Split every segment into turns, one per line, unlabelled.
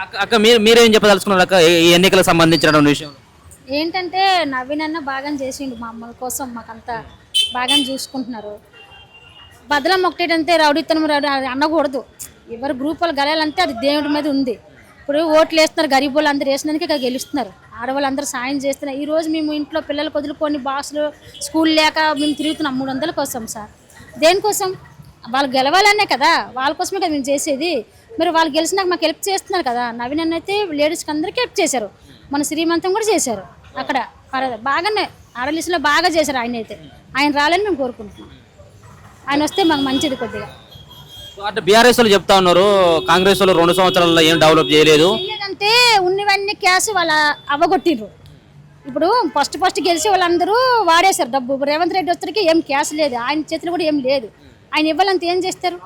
అక్క అక్క మీరేం చెప్పదలుచుకున్నారు అక్క ఈ ఎన్నికలకు సంబంధించిన విషయం?
ఏంటంటే నవీన్ అన్న బాగా చేసిండు మా అమ్మల కోసం, మాకంతా బాగా చూసుకుంటున్నారు. బదలం ఒకటేటంటే రౌడీతనం రౌడీ అది అనకూడదు. ఎవరు గ్రూప్ వాళ్ళు గెలాలంటే అది దేవుడి మీద ఉంది. ఇప్పుడు ఓట్లు వేస్తున్నారు, గరీబ్ వాళ్ళు అందరూ వేసినందుకే ఇక్కడ గెలుస్తున్నారు. ఆడవాళ్ళందరూ సాయం చేస్తున్నారు. ఈరోజు మేము ఇంట్లో పిల్లలకు వదులుకొని బాక్సులు స్కూల్ లేక మేము తిరుగుతున్నాం 300 కోసం సార్. దేనికోసం? వాళ్ళు గెలవాలనే కదా, వాళ్ళ కోసమే కదా మేము చేసేది. మరి వాళ్ళు గెలిచినాక మాకు హెల్ప్ చేస్తున్నారు కదా. నవీన్ అన్న అయితే లేడీస్కి అందరికీ హెల్ప్ చేశారు. మన శ్రీమంతం కూడా చేశారు అక్కడ. బాగానే ఆడలిస్టులో బాగా చేశారు ఆయన అయితే. ఆయన రాలని మేము కోరుకుంటున్నాం. ఆయన వస్తే మాకు మంచిది కొద్దిగా.
అంటే బీఆర్ఎస్ వాళ్ళు చెప్తా ఉన్నారు కాంగ్రెస్ వాళ్ళు 2 సంవత్సరాల్లో ఏం డెవలప్ చేయలేదు.
లేదంటే ఉన్నవన్నీ క్యాష్ వాళ్ళ అవ్వగొట్టిండ్రు. ఇప్పుడు ఫస్ట్ గెలిచి వాళ్ళందరూ వాడేశారు డబ్బు. రేవంత్ రెడ్డి వచ్చరికి ఏం క్యాష్ లేదు, ఆయన చేతిలో కూడా ఏం లేదు. ఆయన ఇవ్వాలంటే ఏం చేస్తారు?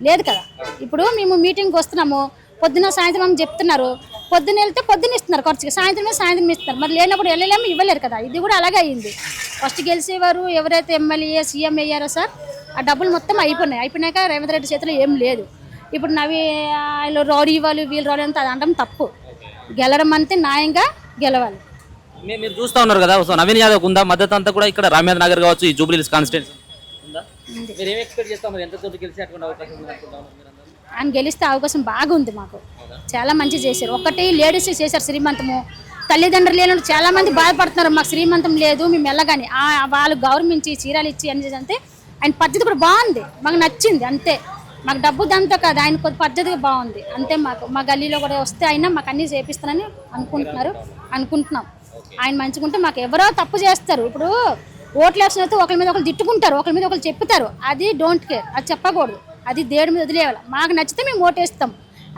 లేదు కదా. ఇప్పుడు మేము మీటింగ్కి వస్తున్నాము, పొద్దున సాయంత్రం అని చెప్తున్నారు. పొద్దున్న వెళ్తే పొద్దున్న ఇస్తున్నారు ఖర్చుకి, సాయంత్రం ఇస్తున్నారు. మరి లేనప్పుడు వెళ్ళలేము, ఇవ్వలేరు కదా. ఇది కూడా అలాగే అయింది. ఫస్ట్ గెలిచేవారు ఎవరైతే ఎమ్మెల్యే సీఎం అయ్యారో సార్, ఆ డబ్బులు మొత్తం అయిపోయినాక రేవంత్ రెడ్డి చేతిలో ఏం లేదు. ఇప్పుడు వాళ్ళు రౌడీ వాళ్ళు వీళ్ళు రౌడీ అంతా అది అనడం తప్పు. గెలడం అంతే న్యాయంగా గెలవాలి.
మీరు చూస్తూ ఉన్నారు కదా, సో నవీన్ యాదవ్ ఉందా మద్దతు అంతా కూడా ఇక్కడ రామేంద్ర నగర్ కావచ్చు, ఈ జూబ్లీహిల్స్ కాన్స్టిట్యూన్సీ ఉందా? మీరు ఏం ఎక్స్పెక్ట్ చేస్తాం, మరి ఎంత తోటి గెలిచి అటువంటి అవకాశం ఉంది అనుకుంటున్నారు మీరు?
ఆయన గెలిస్తే అవకాశం బాగుంది మాకు. చాలా మంచి చేశారు. ఒకటి లేడీస్ చేశారు శ్రీమంతము. తల్లిదండ్రులు లేని చాలా మంది బాధపడుతున్నారు, మాకు శ్రీమంతం లేదు మేము వెళ్ళగాని. వాళ్ళు గౌరవించి చీరలు ఇచ్చి అని అంటే ఆయన పద్ధతి కూడా బాగుంది, మాకు నచ్చింది. అంతే, మాకు డబ్బు దాంతో కాదు, ఆయన కొద్ది పద్ధతిగా బాగుంది అంతే. మా గల్లీలో కూడా వస్తే అయినా మాకు అన్నీ చేపిస్తానని అనుకుంటున్నాం. ఆయన మంచిగుంటే మాకు ఎవరో తప్పు చేస్తారు. ఇప్పుడు ఓట్లు వేసినట్టు ఒకరి మీద ఒకరు తిట్టుకుంటారు, ఒకరి మీద ఒకరు చెప్తారు. అది డోంట్ కేర్, అది చెప్పకూడదు. అది దేవుడి మీద వదిలేయాలి. మాకు నచ్చితే మేము ఓటేస్తాం,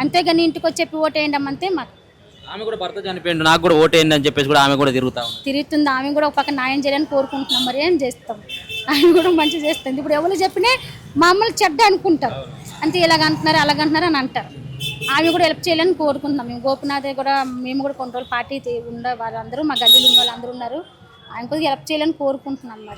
అంతేగాని ఇంటికి వచ్చి చెప్పి ఓటేయండి అంతే. మాకు
ఆమె కూడా భర్త చనిపోయిండు, నాకు కూడా ఓటేయండి అని చెప్పేసి కూడా ఆమె కూడా
తిరుగుతుంది. ఆమె కూడా ఒక పక్క న్యాయం చేయాలని కోరుకుంటున్నాం. మరి ఏం చేస్తాం, ఆయన కూడా మంచి చేస్తుంది. ఇప్పుడు ఎవరు చెప్పినా మమ్మల్ని చెడ్డ అనుకుంటారు, అంతే. ఇలాగంటున్నారు అలాగంటున్నారు అని అంటారు. ఆమె కూడా హెల్ప్ చేయాలని కోరుకుంటున్నాం. మేము గోపినాథ్ కూడా మేము కూడా కొన్ని రోజులు పార్టీ వాళ్ళందరూ మా గల్లీలో ఉన్న వాళ్ళందరూ ఉన్నారు. ఆయన కూడా హెల్ప్ చేయాలని కోరుకుంటున్నాం. మరి